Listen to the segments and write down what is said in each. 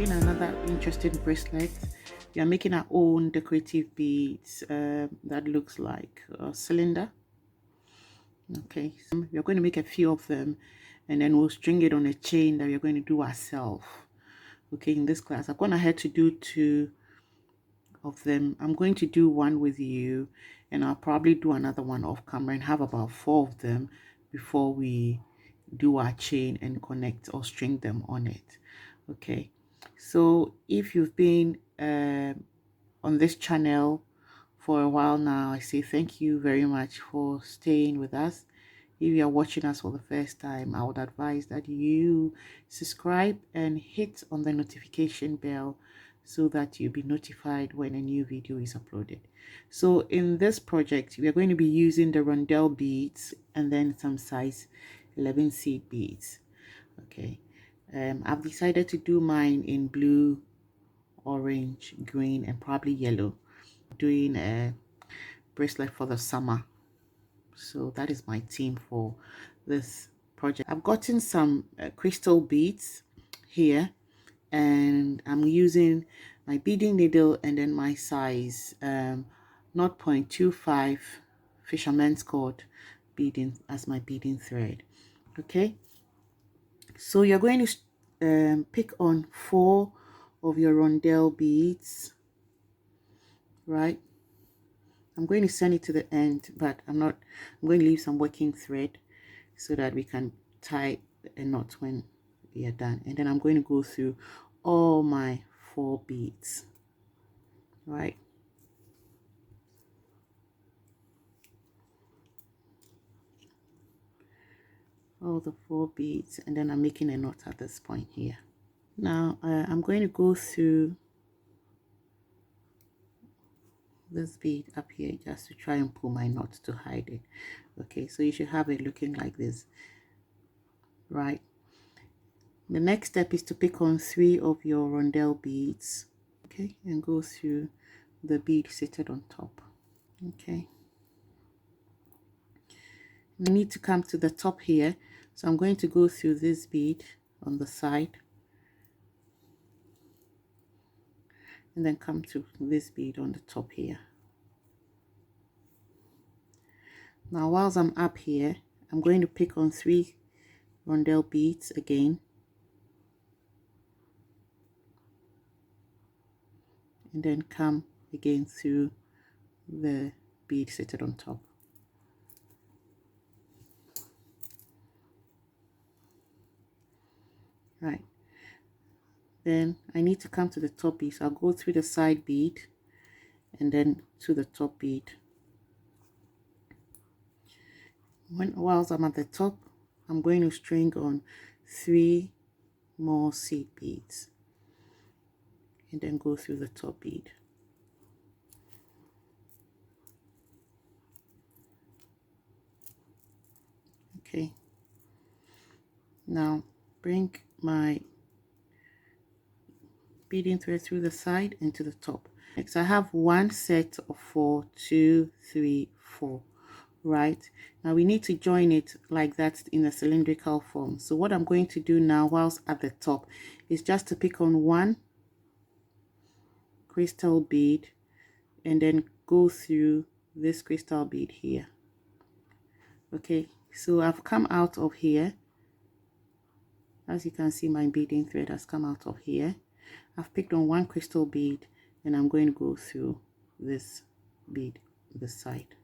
doing another interesting bracelet. We are making our own decorative beads that looks like a cylinder. Okay, so we are going to make a few of them, and then we'll string it on a chain that we are going to do ourselves. Okay, in this class I've gone ahead to do 2 of them. I'm going to do one with you, and I'll probably do another one off camera and have about 4 of them before we do our chain and connect or string them on it. Okay, so if you've been on this channel for a while now, I say thank you very much for staying with us. If you are watching us for the first time, I would advise that you subscribe and hit on the notification bell so that you'll be notified when a new video is uploaded. So in this project, we are going to be using the rondelle beads and then some size 11 seed beads. Okay, I've decided to do mine in blue, orange, green, and probably yellow. Doing a bracelet for the summer, so that is my theme for this project. I've gotten some crystal beads here, and I'm using my beading needle and then my size 0.25 fisherman's cord beading as my beading thread. Okay, so you're going to pick on 4 of your rondelle beads, right? I'm going to send it to the end, but I'm going to leave some working thread so that we can tie a knot when we are done. And then I'm going to go through all my 4 beads, right? All the 4 beads, and then I'm making a knot at this point here. Now I'm going to go through this bead up here just to try and pull my knot to hide it. Okay, so you should have it looking like this, right? The next step is to pick on 3 of your rondelle beads, okay, and go through the bead seated on top. Okay, I need to come to the top here, so I'm going to go through this bead on the side and then come to this bead on the top here. Now whilst I'm up here, I'm going to pick on 3 rondelle beads again, and then come again through the bead seated on top. Right, then I need to come to the top bead, so I'll go through the side bead and then to the top bead. Whilst I'm at the top, I'm going to string on 3 more seed beads and then go through the top bead. Okay, now bring my beading thread through the side and to the top. Next, I have 1 set of 4, 2, 3, 4. Right, now we need to join it like that in a cylindrical form. So what I'm going to do now whilst at the top is just to pick on 1 crystal bead and then go through this crystal bead here. Okay, so I've come out of here. As you can see, my beading thread has come out of here. I've picked on 1 crystal bead and I'm going to go through this bead this side.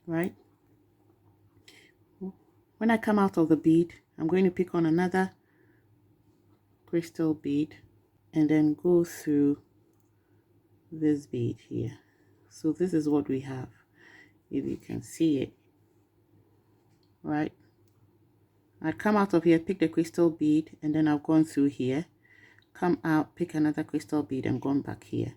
Right, when I come out of the bead, I'm going to pick on another crystal bead and then go through this bead here. So this is what we have, if you can see it. Right, I come out of here, pick the crystal bead, and then I've gone through here, come out, pick another crystal bead and gone back here.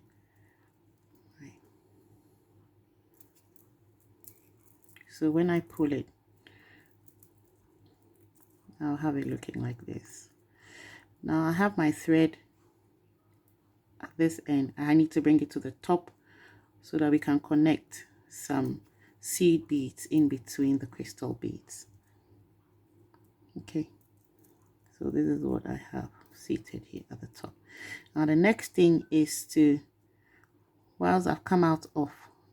So when I pull it, I'll have it looking like this. Now I have my thread at this end. I need to bring it to the top so that we can connect some seed beads in between the crystal beads. Okay, so this is what I have. seated here at the top. Now the next thing is to, whilst I've come out of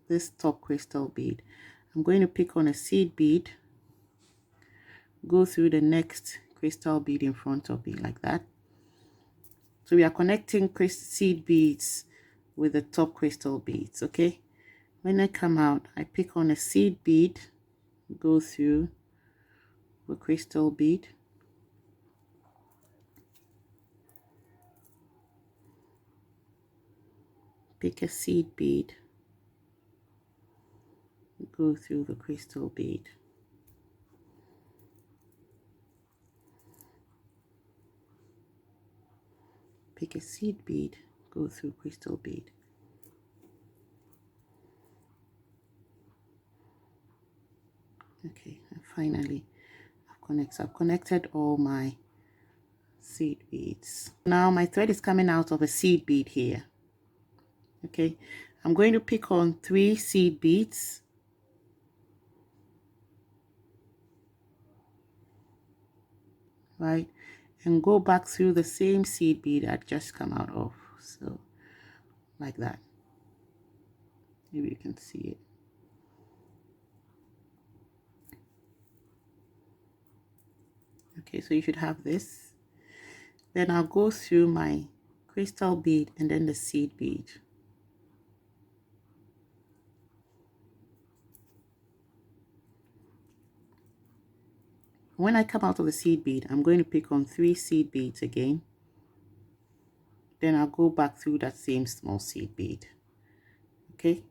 this top crystal bead, I'm going to pick on a seed bead, go through the next crystal bead in front of me like that. So we are connecting seed beads with the top crystal beads. Okay, when I come out, I pick on a seed bead, go through the crystal bead, pick a seed bead, go through the crystal bead, pick a seed bead, go through crystal bead. Okay, and finally I've connected all my seed beads. Now my thread is coming out of a seed bead here. Okay, I'm going to pick on 3 seed beads, right, and go back through the same seed bead I'd just come out of. So like that. Maybe you can see it. Okay, so you should have this. Then I'll go through my crystal bead and then the seed bead. When I come out of the seed bead, I'm going to pick on 3 seed beads again. Then I'll go back through that same small seed bead. Okay.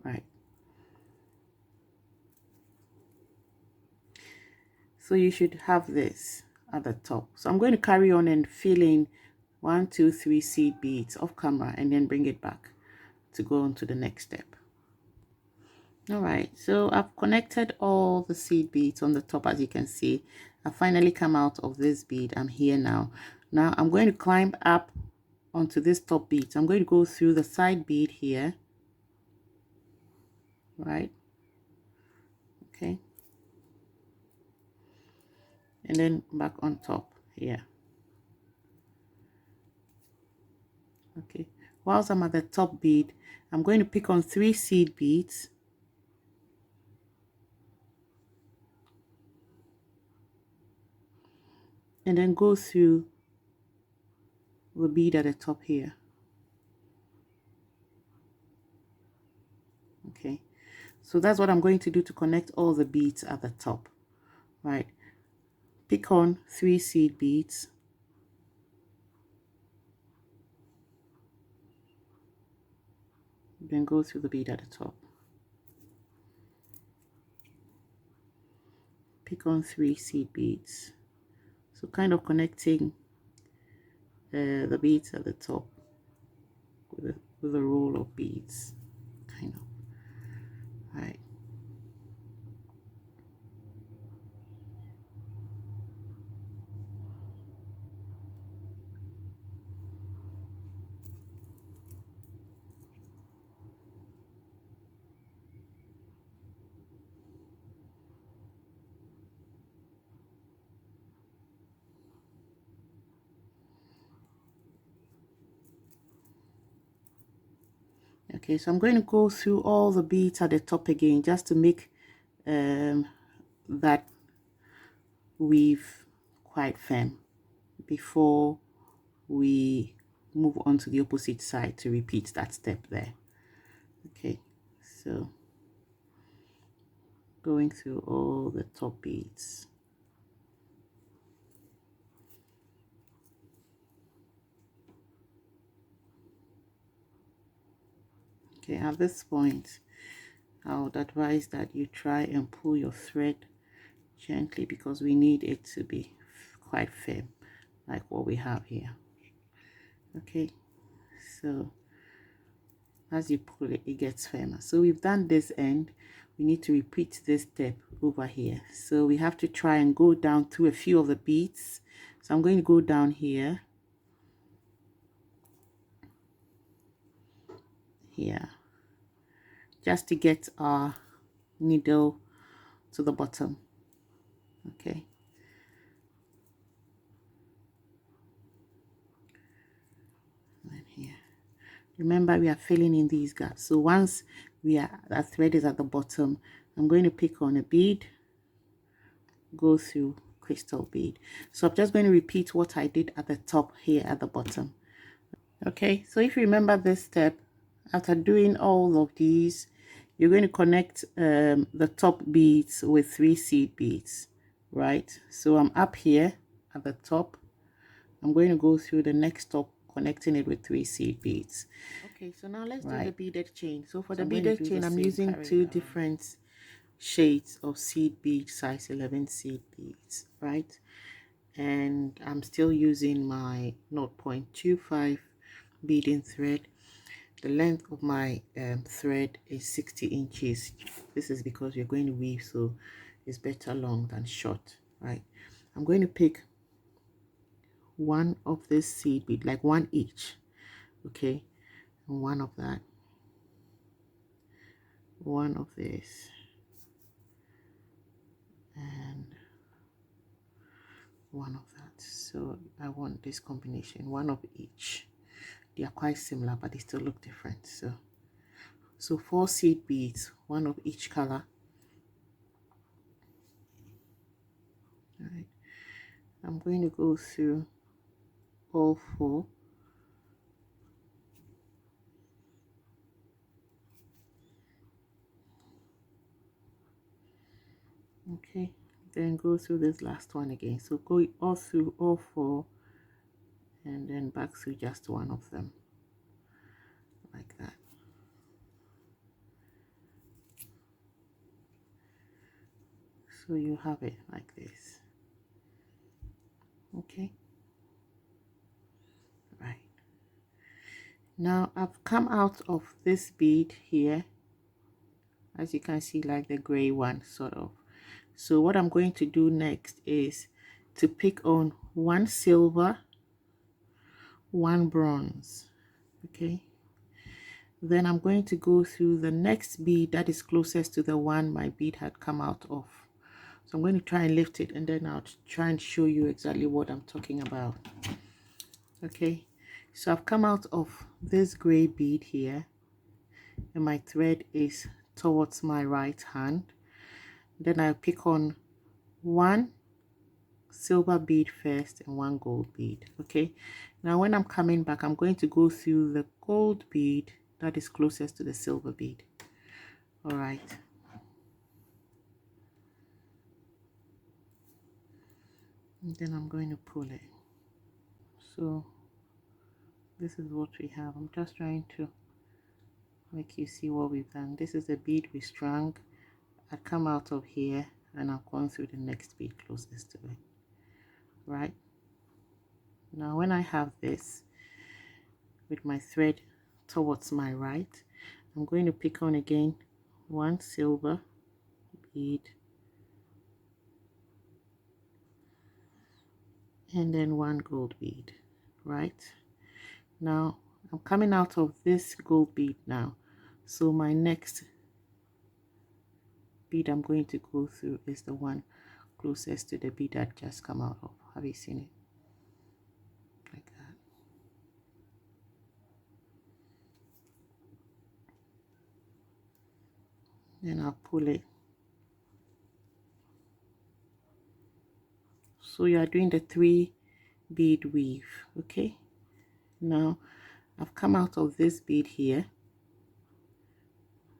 Right. So you should have this at the top. So I'm going to carry on and fill in 1, 2, 3 seed beads off camera and then bring it back to go on to the next step. All right, so I've connected all the seed beads on the top. As you can see, I finally come out of this bead. I'm here now. Now I'm going to climb up onto this top bead. So I'm going to go through the side bead here, right? Okay, and then back on top here. Okay, whilst I'm at the top bead, I'm going to pick on 3 seed beads, and then go through the bead at the top here. Okay, so that's what I'm going to do to connect all the beads at the top, right? Pick on 3 seed beads, then go through the bead at the top. Pick on 3 seed beads, so kind of connecting the beads at the top with a roll of beads, kind of, right? Okay, so I'm going to go through all the beads at the top again just to make that weave quite firm before we move on to the opposite side to repeat that step there. Okay, so going through all the top beads. Okay, at this point, I would advise that you try and pull your thread gently because we need it to be quite firm, like what we have here. Okay, so as you pull it, it gets firmer. So we've done this end. We need to repeat this step over here. So we have to try and go down through a few of the beads. So I'm going to go down here, just to get our needle to the bottom. Okay, and here, remember we are filling in these gaps. So once our thread is at the bottom, I'm going to pick on a bead, go through crystal bead. So I'm just going to repeat what I did at the top here at the bottom. Okay, so if you remember this step, after doing all of these, you're going to connect the top beads with 3 seed beads, right? So I'm up here at the top. I'm going to go through the next stop, connecting it with 3 seed beads. Okay, so now let's do the beaded chain. So for the beaded chain, I'm using 2 different shades of seed bead, size 11 seed beads, right? And I'm still using my 0.25 beading thread. The length of my thread is 60 inches. This is because you're going to weave, so it's better long than short, right? I'm going to pick one of this seed bead, like one each, okay, and one of that, one of this, and one of that. So I want this combination, one of each. They are quite similar, but they still look different. So 4 seed beads, one of each color. All right, I'm going to go through all 4. Okay, then go through this last one again. So go all through all 4 and then back through just one of them, like that. So you have it like this. Okay, right. Now I've come out of this bead here, as you can see, like the gray one sort of. So what I'm going to do next is to pick on 1 silver, 1 bronze. Okay, then I'm going to go through the next bead that is closest to the one my bead had come out of. So I'm going to try and lift it, and then I'll try and show you exactly what I'm talking about. Okay, so I've come out of this gray bead here, and my thread is towards my right hand. Then I'll pick on 1 silver bead first and 1 gold bead. Okay, now when I'm coming back, I'm going to go through the gold bead that is closest to the silver bead. All right, and then I'm going to pull it. So this is what we have. I'm just trying to make you see what we've done. This is the bead we strung. I come out of here and I've gone through the next bead closest to it. Right, now when I have this with my thread towards my right, I'm going to pick on again 1 silver bead and then 1 gold bead. Right, now I'm coming out of this gold bead now, so my next bead I'm going to go through is the one closest to the bead that just come out of. Have you seen it? Like that. Then I'll pull it. So you are doing the 3 bead weave. Okay, now I've come out of this bead here.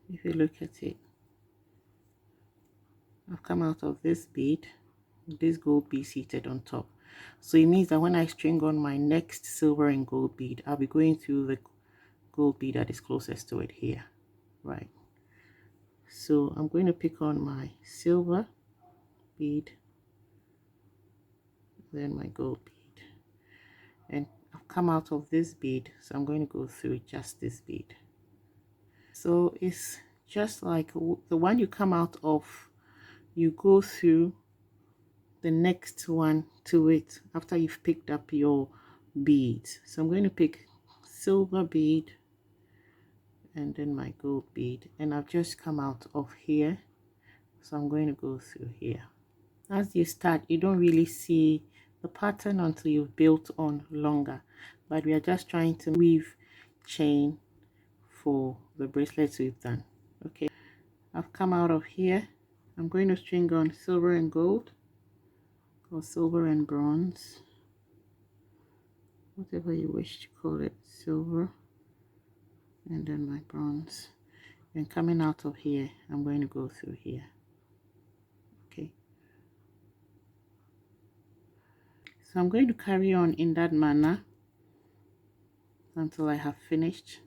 If you look at it, I've come out of this bead, this gold bead seated on top. So it means that when I string on my next silver and gold bead, I'll be going through the gold bead that is closest to it here. Right, so I'm going to pick on my silver bead, then my gold bead, and I've come out of this bead, so I'm going to go through just this bead. So it's just like the one you come out of, you go through the next one to it after you've picked up your beads. So I'm going to pick silver bead and then my gold bead, and I've just come out of here, So I'm going to go through here. As you start, you don't really see the pattern until you've built on longer, but we are just trying to weave chain for the bracelets we've done. Okay, I've come out of here. I'm going to string on silver and gold, or silver and bronze, whatever you wish to call it. Silver and then my bronze, and coming out of here I'm going to go through here. Okay, so I'm going to carry on in that manner until I have finished,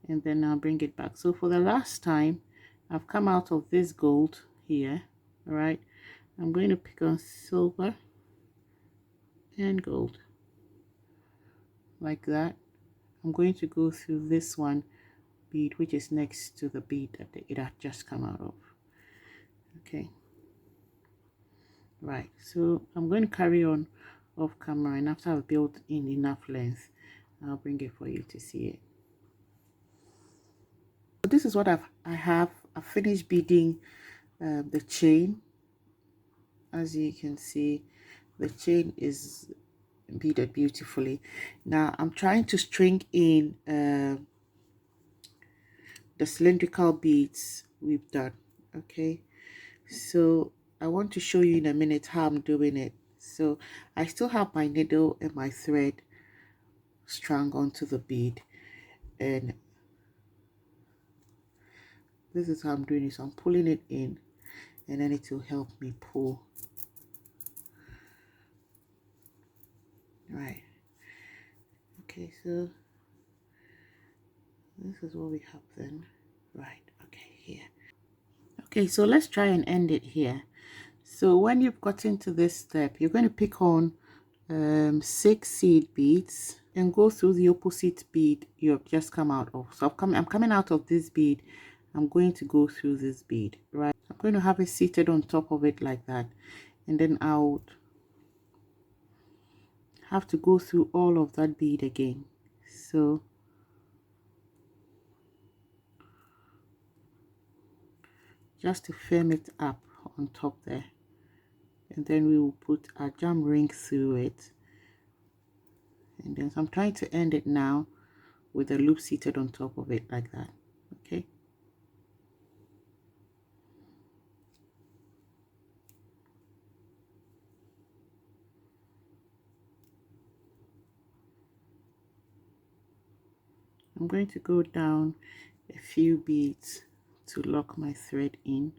and then I'll bring it back. So for the last time, I've come out of this gold here. All right, I'm going to pick on silver and gold like that. I'm going to go through this one bead which is next to the bead that it had just come out of. Okay, right, so I'm going to carry on off camera, and after I've built in enough length, I'll bring it for you to see it. So this is what I've finished beading the chain. As you can see, the chain is beaded beautifully. Now I'm trying to string in the cylindrical beads we've done. Okay, so I want to show you in a minute how I'm doing it. So I still have my needle and my thread strung onto the bead, and this is how I'm doing it. So I'm pulling it in, and then it will help me pull. Right, okay, so this is what we have then. Right, okay, here. Okay, so let's try and end it here. So when you've gotten to this step, you're going to pick on 6 seed beads and go through the opposite bead you have just come out of. So I'm coming out of this bead. I'm going to go through this bead, right? I'm going to have it seated on top of it like that, and then I'll have to go through all of that bead again. So just to firm it up on top there, and then we will put a jam ring through it. And then so I'm trying to end it now with a loop seated on top of it like that. Okay, I'm going to go down a few beads to lock my thread in.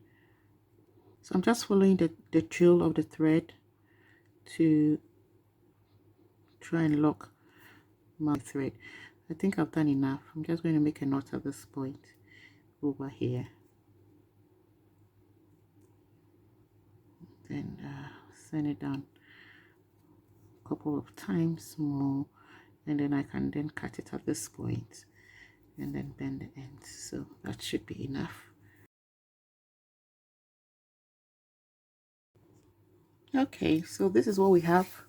So I'm just following the trail of the thread to try and lock my thread. I think I've done enough. I'm just going to make a knot at this point over here, then send it down a couple of times more, and then I can then cut it at this point and then bend the ends. So that should be enough. Okay, so this is what we have.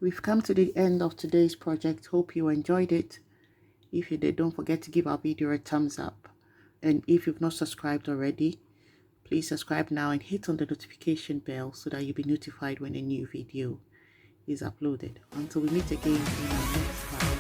We've come to the end of today's project. Hope you enjoyed it. If you did, don't forget to give our video a thumbs up. And if you've not subscribed already, please subscribe now and hit on the notification bell so that you'll be notified when a new video is uploaded. Until we meet again in our next class.